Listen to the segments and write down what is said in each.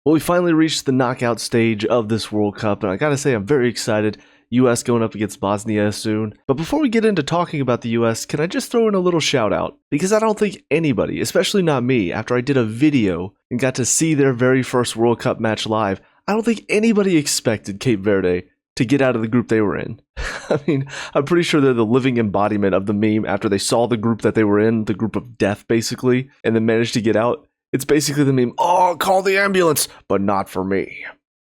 Well, we finally reached the knockout stage of this World Cup, and I gotta say I'm very excited. US going up against Bosnia soon. But before we get into talking about the US, can I just throw in a little shout out? Because I don't think anybody, especially not me, after I did a video and got to see their very first World Cup match live, I don't think anybody expected Cape Verde to get out of the group they were in. I mean, I'm pretty sure they're the living embodiment of the meme after they saw the group that they were in, the group of death basically, and then managed to get out. It's basically the meme, oh, call the ambulance, but not for me.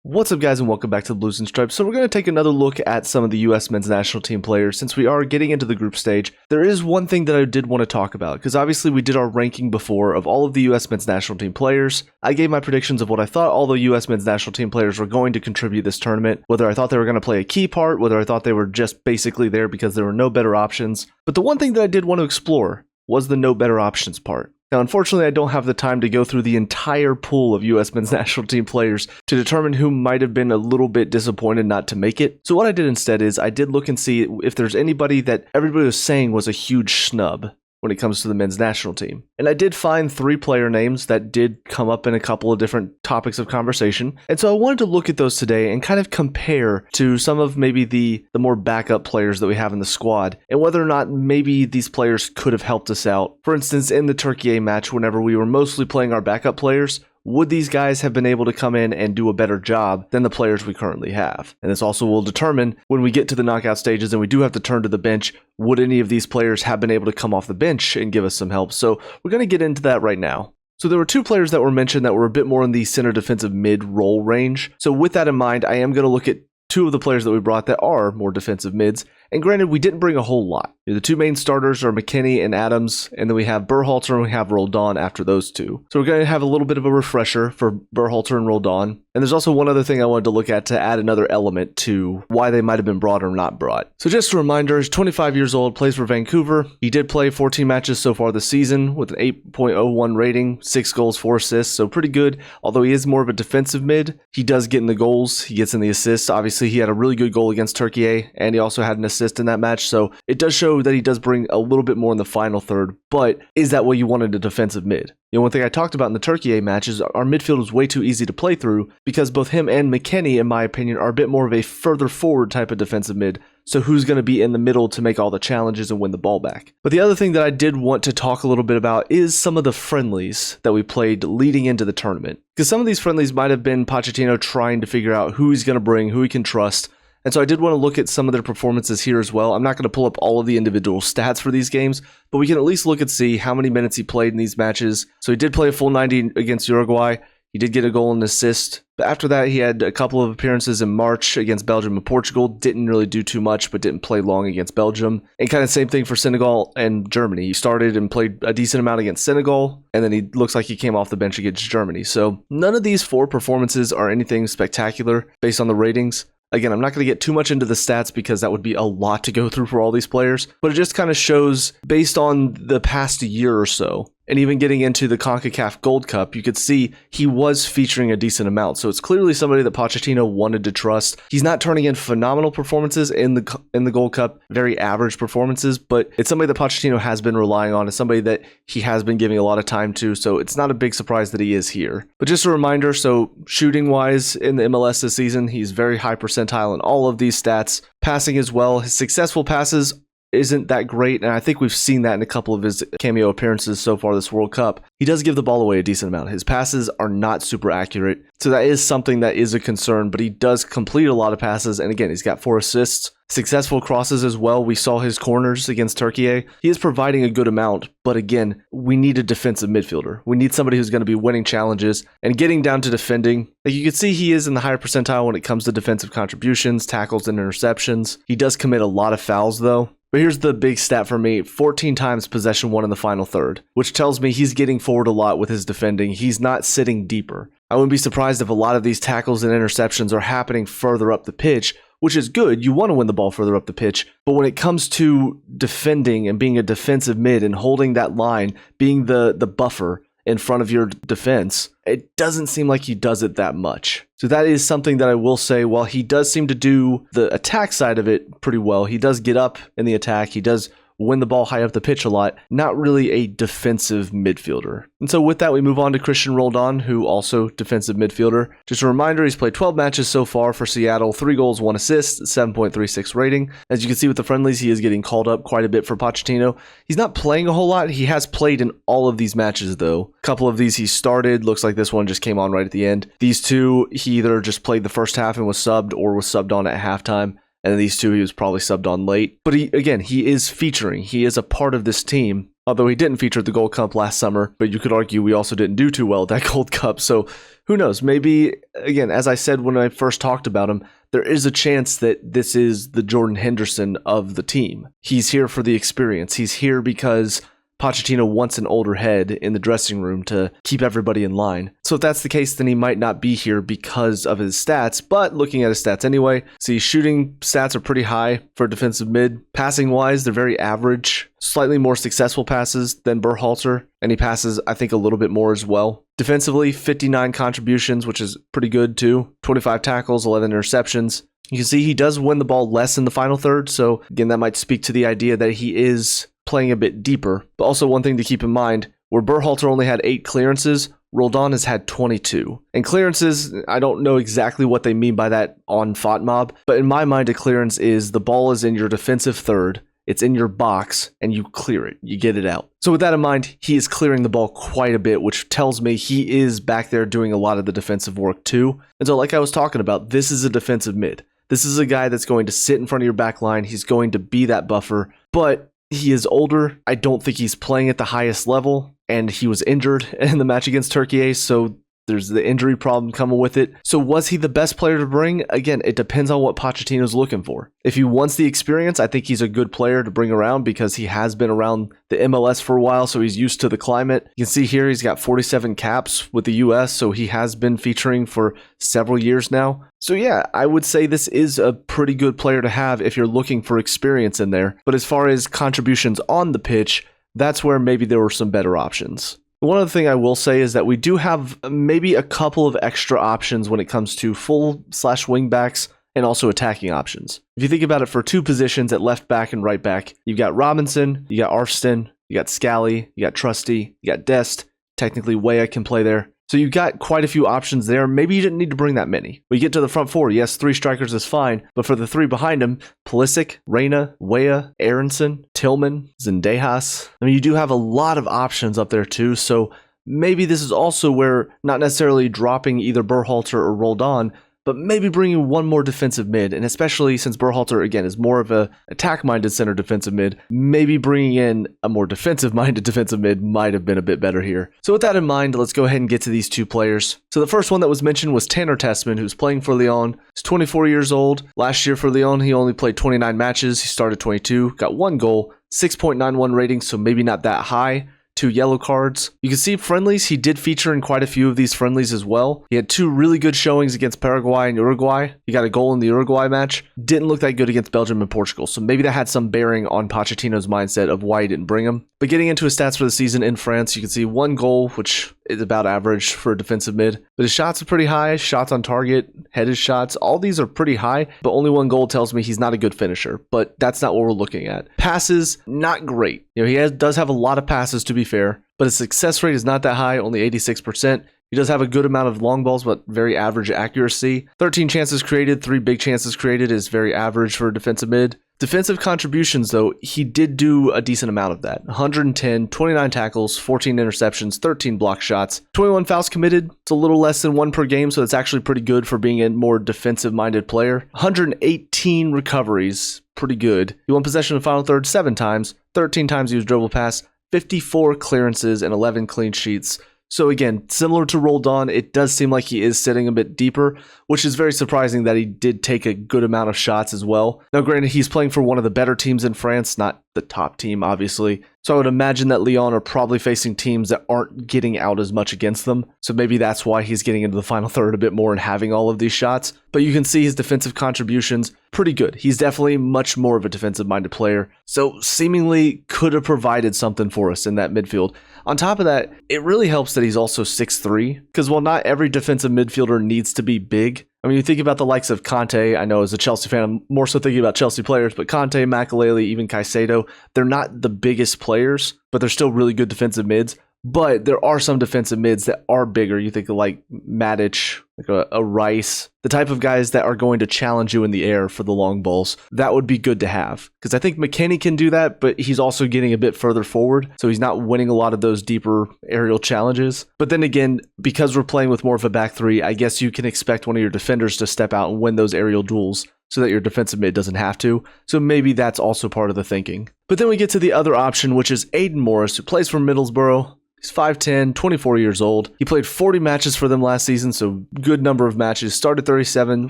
What's up, guys, and welcome back to the Blues and Stripes. So we're going to take another look at some of the US men's national team players. Since we are getting into the group stage, there is one thing that I did want to talk about, because obviously we did our ranking before of all of the US men's national team players. I gave my predictions of what I thought all the US men's national team players were going to contribute this tournament, whether I thought they were going to play a key part, whether I thought they were just basically there because there were no better options. But the one thing that I did want to explore was the no better options part. Now, unfortunately, I don't have the time to go through the entire pool of US men's national team players to determine who might have been a little bit disappointed not to make it. So what I did instead is I did look and see if there's anybody that everybody was saying was a huge snub when it comes to the men's national team. And I did find 3 player names that did come up in a couple of different topics of conversation. And so I wanted to look at those today and kind of compare to some of maybe the more backup players that we have in the squad and whether or not maybe these players could have helped us out. For instance, in the Turkey match, whenever we were mostly playing our backup players, would these guys have been able to come in and do a better job than the players we currently have? And this also will determine when we get to the knockout stages and we do have to turn to the bench, would any of these players have been able to come off the bench and give us some help? So we're going to get into that right now. So there were 2 players that were mentioned that were a bit more in the center defensive mid role range. So with that in mind, I am going to look at 2 of the players that we brought that are more defensive mids. And granted, we didn't bring a whole lot. The 2 main starters are McKennie and Adams, and then we have Berhalter and we have Roldan after those 2. So we're going to have a little bit of a refresher for Berhalter and Roldan. And there's also one other thing I wanted to look at to add another element to why they might have been brought or not brought. So just a reminder, he's 25 years old, plays for Vancouver. He did play 14 matches so far this season with an 8.01 rating, 6 goals, 4 assists, so pretty good. Although he is more of a defensive mid, he does get in the goals, he gets in the assists. Obviously, he had a really good goal against Turkey, and he also had an assist in that match, so it does show that he does bring a little bit more in the final third. But is that what you wanted a defensive mid? One thing I talked about in the Turkey match is our midfield was way too easy to play through because both him and McKennie, in my opinion, are a bit more of a further forward type of defensive mid. So who's going to be in the middle to make all the challenges and win the ball back? But the other thing that I did want to talk a little bit about is some of the friendlies that we played leading into the tournament. Because some of these friendlies might have been Pochettino trying to figure out who he's going to bring, who he can trust. And so I did want to look at some of their performances here as well. I'm not going to pull up all of the individual stats for these games, but we can at least look and see how many minutes he played in these matches. So he did play a full 90 against Uruguay. He did get a goal and assist. But after that, he had a couple of appearances in March against Belgium and Portugal. Didn't really do too much, but didn't play long against Belgium. And kind of same thing for Senegal and Germany. He started and played a decent amount against Senegal, and then he looks like he came off the bench against Germany. So none of these 4 performances are anything spectacular based on the ratings. Again, I'm not going to get too much into the stats because that would be a lot to go through for all these players, but it just kind of shows based on the past year or so, and even getting into the CONCACAF Gold Cup, you could see he was featuring a decent amount. So it's clearly somebody that Pochettino wanted to trust. He's not turning in phenomenal performances in the Gold Cup, very average performances, but it's somebody that Pochettino has been relying on. It's somebody that he has been giving a lot of time to, so it's not a big surprise that he is here. But just a reminder, so shooting-wise in the MLS this season, he's very high percentile in all of these stats. Passing as well, his successful passes isn't that great, and I think we've seen that in a couple of his cameo appearances so far this World Cup. He does give the ball away a decent amount. His passes are not super accurate, so that is something that is a concern, but he does complete a lot of passes, and again, he's got 4 assists. Successful crosses as well. We saw his corners against Turkey. He is providing a good amount, but again, we need a defensive midfielder. We need somebody who's going to be winning challenges and getting down to defending. Like you can see, he is in the higher percentile when it comes to defensive contributions, tackles, and interceptions. He does commit a lot of fouls, though. But here's the big stat for me, 14 times possession won in the final third, which tells me he's getting forward a lot with his defending. He's not sitting deeper. I wouldn't be surprised if a lot of these tackles and interceptions are happening further up the pitch, which is good. You want to win the ball further up the pitch. But when it comes to defending and being a defensive mid and holding that line, being the buffer in front of your defense, it doesn't seem like he does it that much. So that is something that I will say, while he does seem to do the attack side of it pretty well, he does get up in the attack, he does win the ball high up the pitch a lot, not really a defensive midfielder. And so with that, we move on to Christian Roldan, who also defensive midfielder. Just a reminder, he's played 12 matches so far for Seattle, 3 goals, 1 assist, 7.36 rating. As you can see with the friendlies, he is getting called up quite a bit for Pochettino. He's not playing a whole lot. He has played in all of these matches though. A couple of these he started. Looks like this one just came on right at the end. These two, he either just played the first half and was subbed or was subbed on at halftime. And then these two, he was probably subbed on late. But he is featuring. He is a part of this team. Although he didn't feature at the Gold Cup last summer, but you could argue we also didn't do too well at that Gold Cup. So who knows? Maybe, again, as I said when I first talked about him, there is a chance that this is the Jordan Henderson of the team. He's here for the experience. He's here because Pochettino wants an older head in the dressing room to keep everybody in line. So if that's the case, then he might not be here because of his stats, but looking at his stats anyway, see, shooting stats are pretty high for defensive mid. Passing wise, they're very average, slightly more successful passes than Berhalter, and he passes, I think, a little bit more as well. Defensively, 59 contributions, which is pretty good too. 25 tackles, 11 interceptions. You can see he does win the ball less in the final third, so again, that might speak to the idea that he is playing a bit deeper. But also one thing to keep in mind, where Berhalter only had 8 clearances, Roldan has had 22. And clearances, I don't know exactly what they mean by that on FOTMob, but in my mind, a clearance is the ball is in your defensive third, it's in your box, and you clear it, you get it out. So with that in mind, he is clearing the ball quite a bit, which tells me he is back there doing a lot of the defensive work too. And so like I was talking about, this is a defensive mid. This is a guy that's going to sit in front of your back line. He's going to be that buffer, but he is older. I don't think he's playing at the highest level, and he was injured in the match against Turkey, so there's the injury problem coming with it. So was he the best player to bring? Again, it depends on what Pochettino's looking for. If he wants the experience, I think he's a good player to bring around because he has been around the MLS for a while, so he's used to the climate. You can see here he's got 47 caps with the US, so he has been featuring for several years now. So yeah, I would say this is a pretty good player to have if you're looking for experience in there. But as far as contributions on the pitch, that's where maybe there were some better options. One other thing I will say is that we do have maybe a couple of extra options when it comes to full/wing backs and also attacking options. If you think about it, for 2 positions at left back and right back, you've got Robinson, you got Arfston, you got Scally, you got Trusty, you got Dest. Technically, Weah can play there. So you've got quite a few options there. Maybe you didn't need to bring that many. When you get to the front 4, yes, 3 strikers is fine, but for the 3 behind him, Pulisic, Reyna, Weah, Aronson, Tillman, Zendejas. I mean, you do have a lot of options up there too, so maybe this is also where not necessarily dropping either Berhalter or Roldan, but maybe bringing one more defensive mid, and especially since Berhalter, again, is more of a attack-minded center defensive mid, maybe bringing in a more defensive-minded defensive mid might have been a bit better here. So with that in mind, let's go ahead and get to these 2 players. So the first one that was mentioned was Tanner Tessman, who's playing for Lyon. He's 24 years old. Last year for Lyon, he only played 29 matches. He started 22, got 1 goal, 6.91 rating, so maybe not that high. 2 yellow cards. You can see friendlies, he did feature in quite a few of these friendlies as well. He had 2 really good showings against Paraguay and Uruguay. He got a goal in the Uruguay match. Didn't look that good against Belgium and Portugal, so maybe that had some bearing on Pochettino's mindset of why he didn't bring him. But getting into his stats for the season in France, you can see 1 goal, which is about average for a defensive mid. But his shots are pretty high, shots on target, headed shots, all these are pretty high, but only 1 goal tells me he's not a good finisher, but that's not what we're looking at. Passes, not great. You know, does have a lot of passes to be fair, but his success rate is not that high, only 86%. He does have a good amount of long balls, but very average accuracy. 13 chances created, 3 big chances created is very average for a defensive mid. Defensive contributions, though, he did do a decent amount of that. 110, 29 tackles, 14 interceptions, 13 block shots, 21 fouls committed. It's a little less than 1 per game, so it's actually pretty good for being a more defensive-minded player. 118 recoveries, pretty good. He won possession in the final third 7 times, 13 times he was dribble pass, 54 clearances, and 11 clean sheets. So again, similar to Roldan, it does seem like he is sitting a bit deeper, which is very surprising that he did take a good amount of shots as well. Now granted, he's playing for one of the better teams in France, not the top team, obviously. So I would imagine that Lyon are probably facing teams that aren't getting out as much against them. So maybe that's why he's getting into the final third a bit more and having all of these shots. But you can see his defensive contributions pretty good. He's definitely much more of a defensive-minded player, so seemingly could have provided something for us in that midfield. On top of that, it really helps that he's also 6'3", because while not every defensive midfielder needs to be big, I mean, you think about the likes of Conte. I know as a Chelsea fan, I'm more so thinking about Chelsea players, but Conte, Makelele, even Caicedo, they're not the biggest players, but they're still really good defensive mids. But there are some defensive mids that are bigger. You think of like Matic, like a Rice, the type of guys that are going to challenge you in the air for the long balls. That would be good to have, because I think McKennie can do that, but he's also getting a bit further forward, so he's not winning a lot of those deeper aerial challenges. But then again, because we're playing with more of a back three, I guess you can expect one of your defenders to step out and win those aerial duels, so that your defensive mid doesn't have to. So maybe that's also part of the thinking. But then we get to the other option, which is Aiden Morris, who plays for Middlesbrough. He's 5'10", 24 years old. He played 40 matches for them last season, so good number of matches. Started 37,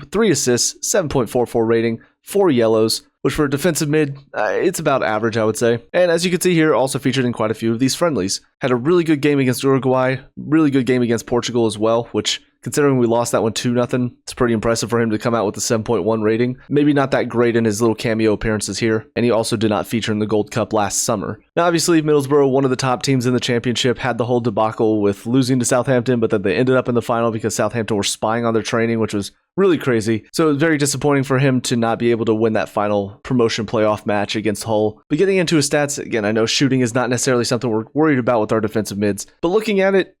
3 assists, 7.44 rating, 4 yellows, which for a defensive mid, it's about average, I would say. And as you can see here, also featured in quite a few of these friendlies. Had a really good game against Uruguay, really good game against Portugal as well, which, considering we lost that one 2-0, it's pretty impressive for him to come out with a 7.1 rating. Maybe not that great in his little cameo appearances here, and he also did not feature in the Gold Cup last summer. Now, obviously, Middlesbrough, one of the top teams in the championship, had the whole debacle with losing to Southampton, but then they ended up in the final because Southampton were spying on their training, which was really crazy. So it was very disappointing for him to not be able to win that final promotion playoff match against Hull. But getting into his stats, again, I know shooting is not necessarily something we're worried about with our defensive mids, but looking at it,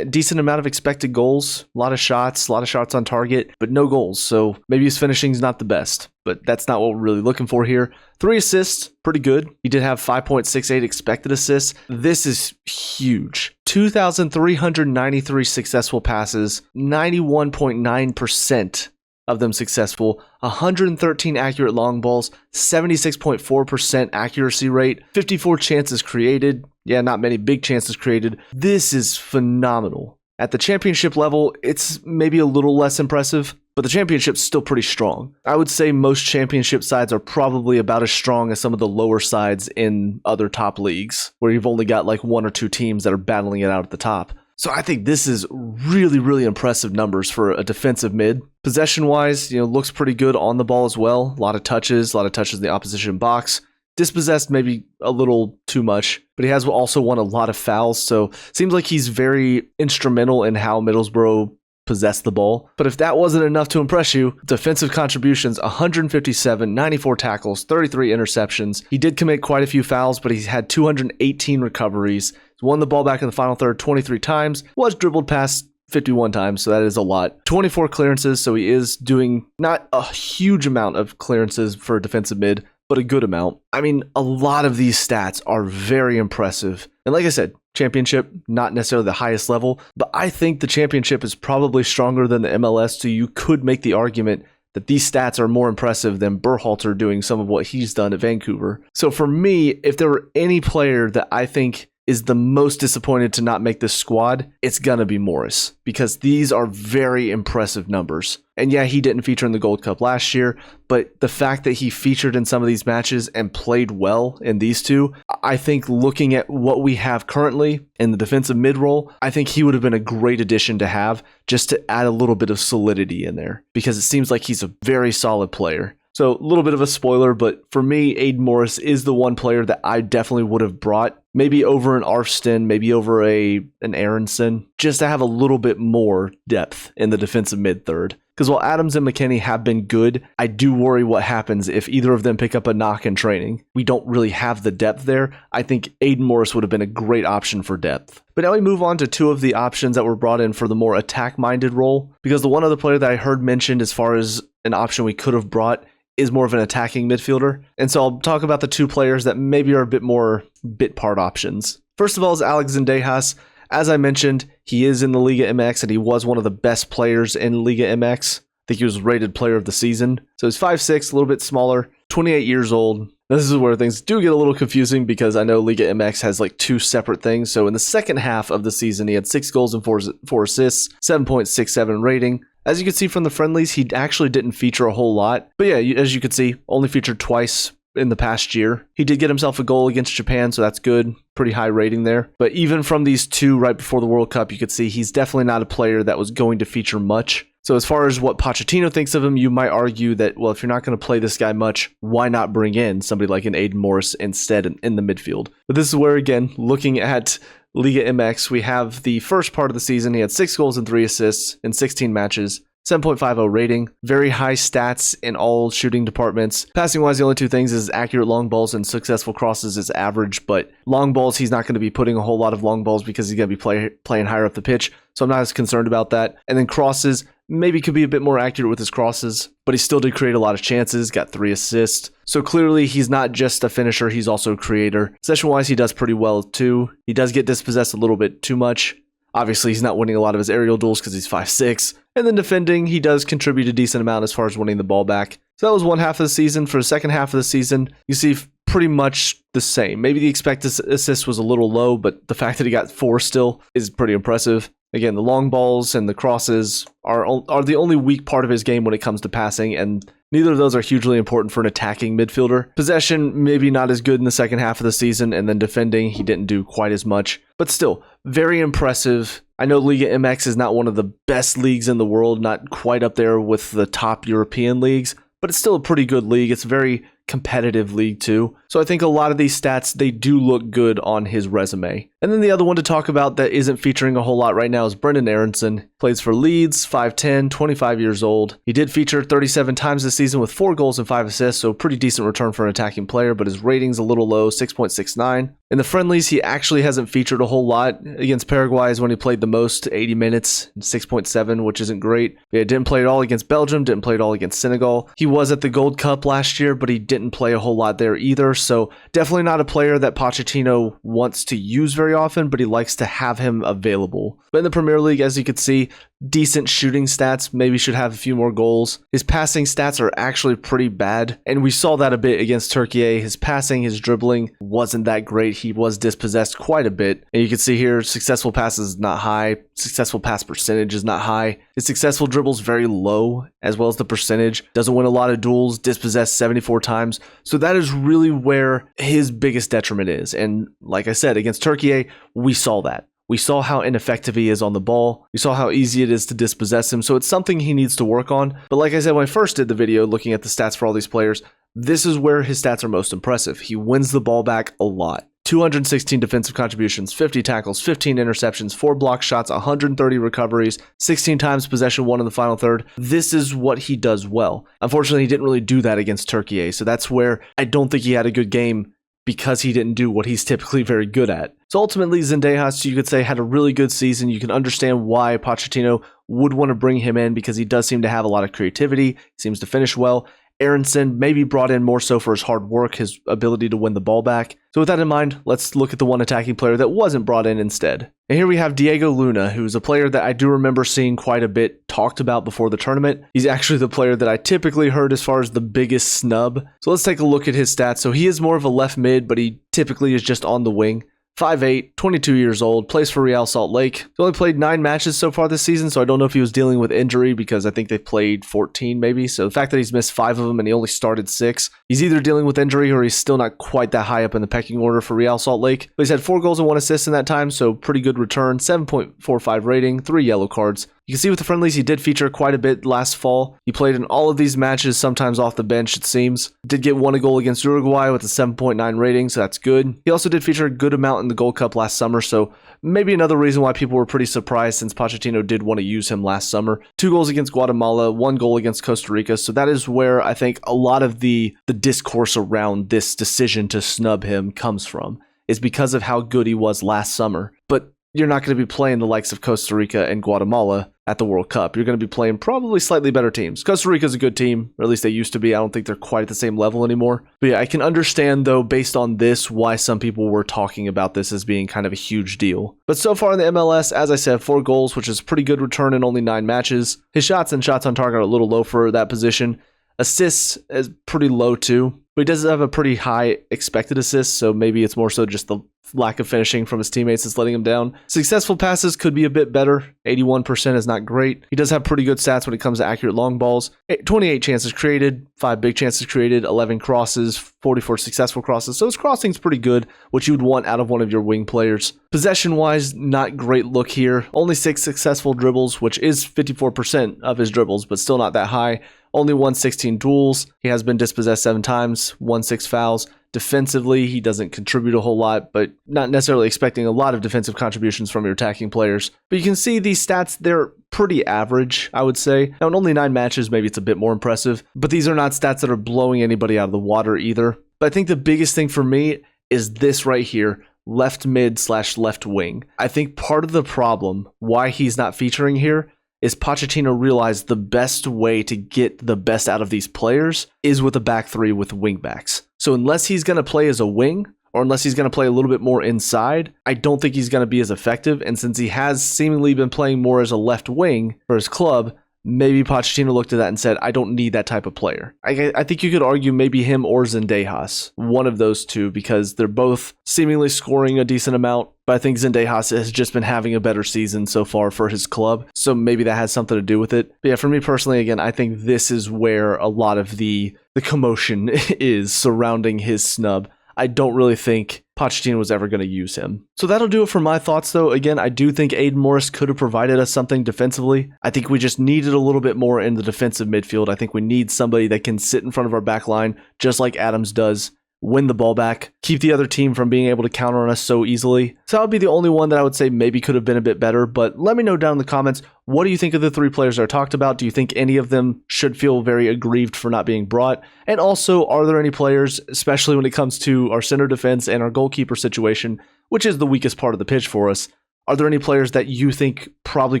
decent amount of expected goals, a lot of shots on target, but no goals. So maybe his finishing's not the best, but that's not what we're really looking for here. 3 assists, pretty good. He did have 5.68 expected assists. This is huge. 2,393 successful passes, 91.9% of them successful, 113 accurate long balls, 76.4% accuracy rate, 54 chances created. Yeah, not many big chances created. This is phenomenal. At the championship level, it's maybe a little less impressive, but the championship's still pretty strong. I would say most championship sides are probably about as strong as some of the lower sides in other top leagues, where you've only got like 1 or 2 teams that are battling it out at the top. So I think this is really, really impressive numbers for a defensive mid. Possession-wise, looks pretty good on the ball as well. A lot of touches in the opposition box. Dispossessed maybe a little too much, but he has also won a lot of fouls, so seems like he's very instrumental in how Middlesbrough possess the ball. But if that wasn't enough to impress you, defensive contributions, 157, 94 tackles, 33 interceptions. He did commit quite a few fouls, but he's had 218 recoveries. He's won the ball back in the final third 23 times, was dribbled past 51 times, so that is a lot. 24 clearances, so he is doing not a huge amount of clearances for a defensive mid, but a good amount. I mean, a lot of these stats are very impressive. And like I said, championship, not necessarily the highest level, but I think the championship is probably stronger than the MLS, so you could make the argument that these stats are more impressive than Berhalter doing some of what he's done at Vancouver. So for me, if there were any player that I think is the most disappointed to not make this squad, it's gonna be Morris, because these are very impressive numbers. And yeah, he didn't feature in the Gold Cup last year, but the fact that he featured in some of these matches and played well in these two, I think looking at what we have currently in the defensive mid role, I think he would have been a great addition to have, just to add a little bit of solidity in there, because it seems like he's a very solid player. So a little bit of a spoiler, but for me, Aiden Morris is the one player that I definitely would have brought, maybe over an Arfston, maybe over an Aronson, just to have a little bit more depth in the defensive mid third. Because while Adams and McKennie have been good, I do worry what happens if either of them pick up a knock in training. We don't really have the depth there. I think Aiden Morris would have been a great option for depth. But now we move on to 2 of the options that were brought in for the more attack-minded role, because the one other player that I heard mentioned as far as an option we could have brought is more of an attacking midfielder. And so I'll talk about the 2 players that maybe are a bit more bit part options. First of all is Alex Zendejas. As I mentioned, he is in the Liga MX and he was one of the best players in Liga MX. I think he was rated player of the season. So he's 5'6", a little bit smaller, 28 years old. This is where things do get a little confusing, because I know Liga MX has like 2 separate things. So in the second half of the season, he had 6 goals and 4 assists, 7.67 rating. As you can see from the friendlies, he actually didn't feature a whole lot. But yeah, as you can see, only featured twice in the past year. He did get himself a goal against Japan, so that's good. Pretty high rating there. But even from these 2 right before the World Cup, you could see he's definitely not a player that was going to feature much. So as far as what Pochettino thinks of him, you might argue that, well, if you're not going to play this guy much, why not bring in somebody like an Aiden Morris instead in the midfield? But this is where, again, looking at Liga MX, we have the first part of the season. He had 6 goals and 3 assists in 16 matches. 7.50 rating, very high stats in all shooting departments. Passing wise, the only 2 things is accurate long balls and successful crosses is average, but long balls, he's not going to be putting a whole lot of long balls because he's going to be playing higher up the pitch, so I'm not as concerned about that. And then crosses, maybe could be a bit more accurate with his crosses, but he still did create a lot of chances, got 3 assists. So clearly he's not just a finisher, he's also a creator. Possession wise, he does pretty well too. He does get dispossessed a little bit too much. Obviously, he's not winning a lot of his aerial duels because he's 5'6". And then defending, he does contribute a decent amount as far as winning the ball back. So that was one half of the season. For the second half of the season, you see pretty much the same. Maybe the expected assist was a little low, but the fact that he got 4 still is pretty impressive. Again, the long balls and the crosses are the only weak part of his game when it comes to passing, and neither of those are hugely important for an attacking midfielder. Possession, maybe not as good in the second half of the season, and then defending, he didn't do quite as much. But still, very impressive. I know Liga MX is not one of the best leagues in the world, not quite up there with the top European leagues, but it's still a pretty good league. It's a very competitive league too. So I think a lot of these stats, they do look good on his resume. And then the other one to talk about that isn't featuring a whole lot right now is Brendan Aronson. Plays for Leeds, 5'10", 25 years old. He did feature 37 times this season with 4 goals and 5 assists, so pretty decent return for an attacking player, but his rating's a little low, 6.69. In the friendlies, he actually hasn't featured a whole lot. Against Paraguay is when he played the most, 80 minutes, 6.7, which isn't great. Yeah, didn't play at all against Belgium, didn't play at all against Senegal. He was at the Gold Cup last year, but he didn't play a whole lot there either, so definitely not a player that Pochettino wants to use very often, but he likes to have him available. But in the Premier League, as you could see, decent shooting stats, maybe should have a few more goals. His passing stats are actually pretty bad, and we saw that a bit against Turkey. His passing, his dribbling wasn't that great. He was dispossessed quite a bit, and you can see here, successful passes not high, successful pass percentage is not high. His successful dribbles very low, as well as the percentage. Doesn't win a lot of duels, dispossessed 74 times, so that is really where his biggest detriment is. And like I said, against Turkey, we saw that. We saw how ineffective he is on the ball. We saw how easy it is to dispossess him. So it's something he needs to work on. But like I said, when I first did the video looking at the stats for all these players, this is where his stats are most impressive. He wins the ball back a lot. 216 defensive contributions, 50 tackles, 15 interceptions, 4 block shots, 130 recoveries, 16 times possession won in the final third. This is what he does well. Unfortunately, he didn't really do that against Turkey. So that's where I don't think he had a good game, because he didn't do what he's typically very good at. So ultimately, Zendejas, you could say, had a really good season. You can understand why Pochettino would want to bring him in, because he does seem to have a lot of creativity, seems to finish well. Aronson maybe brought in more so for his hard work, his ability to win the ball back. So with that in mind, let's look at the one attacking player that wasn't brought in instead. And here we have Diego Luna, who's a player that I do remember seeing quite a bit talked about before the tournament. He's actually the player that I typically heard as far as the biggest snub. So let's take a look at his stats. So he is more of a left mid, but he typically is just on the wing. 5'8", 22 years old, plays for Real Salt Lake. He's only played 9 matches so far this season, so I don't know if he was dealing with injury, because I think they played 14 maybe. So the fact that he's missed 5 of them and he only started 6, he's either dealing with injury or he's still not quite that high up in the pecking order for Real Salt Lake. But he's had 4 goals and 1 assist in that time, so pretty good return, 7.45 rating, 3 yellow cards. You can see with the friendlies, he did feature quite a bit last fall. He played in all of these matches, sometimes off the bench, it seems. Did get 1 goal against Uruguay with a 7.9 rating, so that's good. He also did feature a good amount in the Gold Cup last summer, so maybe another reason why people were pretty surprised, since Pochettino did want to use him last summer. 2 goals against Guatemala, 1 goal against Costa Rica, so that is where I think a lot of the discourse around this decision to snub him comes from, is because of how good he was last summer. But you're not going to be playing the likes of Costa Rica and Guatemala at the World Cup. You're going to be playing probably slightly better teams. Costa Rica's a good team, or at least they used to be. I don't think they're quite at the same level anymore. But yeah, I can understand, though, based on this, why some people were talking about this as being kind of a huge deal. But so far in the MLS, as I said, 4 goals, which is a pretty good return in only 9 matches. His shots and shots on target are a little low for that position. Assists is pretty low too, but he does have a pretty high expected assists, so maybe it's more so just the lack of finishing from his teammates is letting him down. Successful passes could be a bit better. 81% is not great. He does have pretty good stats when it comes to accurate long balls. 28 chances created, 5 big chances created, 11 crosses, 44 successful crosses. So his crossing's pretty good, what you would want out of one of your wing players. Possession-wise, not great look here. Only 6 successful dribbles, which is 54% of his dribbles, but still not that high. Only won 16 duels. He has been dispossessed 7 times, won 6 fouls. Defensively, he doesn't contribute a whole lot, but not necessarily expecting a lot of defensive contributions from your attacking players. But you can see these stats, they're pretty average, I would say. Now, in only 9 matches, maybe it's a bit more impressive, but these are not stats that are blowing anybody out of the water either. But I think the biggest thing for me is this right here, left mid / left wing. I think part of the problem why he's not featuring here is Pochettino realized the best way to get the best out of these players is with a back 3 with wingbacks. So unless he's going to play as a wing, or unless he's going to play a little bit more inside, I don't think he's going to be as effective. And since he has seemingly been playing more as a left wing for his club, maybe Pochettino looked at that and said, I don't need that type of player. I think you could argue maybe him or Zendejas, one of those two, because they're both seemingly scoring a decent amount. But I think Zendejas has just been having a better season so far for his club. So maybe that has something to do with it. But yeah, for me personally, again, I think this is where a lot of the commotion is surrounding his snub. I don't really think Pochettino was ever going to use him. So that'll do it for my thoughts, though. Again, I do think Aiden Morris could have provided us something defensively. I think we just needed a little bit more in the defensive midfield. I think we need somebody that can sit in front of our back line, just like Adams does, win the ball back, keep the other team from being able to counter on us so easily. So that would be the only one that I would say maybe could have been a bit better, but let me know down in the comments, what do you think of the 3 players that are talked about? Do you think any of them should feel very aggrieved for not being brought? And also, are there any players, especially when it comes to our center defense and our goalkeeper situation, which is the weakest part of the pitch for us, are there any players that you think probably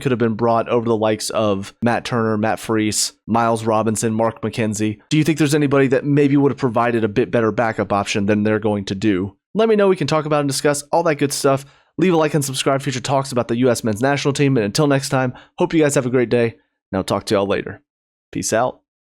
could have been brought over the likes of Matt Turner, Matt Freese, Miles Robinson, Mark McKenzie? Do you think there's anybody that maybe would have provided a bit better backup option than they're going to do? Let me know. We can talk about and discuss all that good stuff. Leave a like and subscribe for future talks about the U.S. men's national team. And until next time, hope you guys have a great day. And I'll talk to y'all later. Peace out.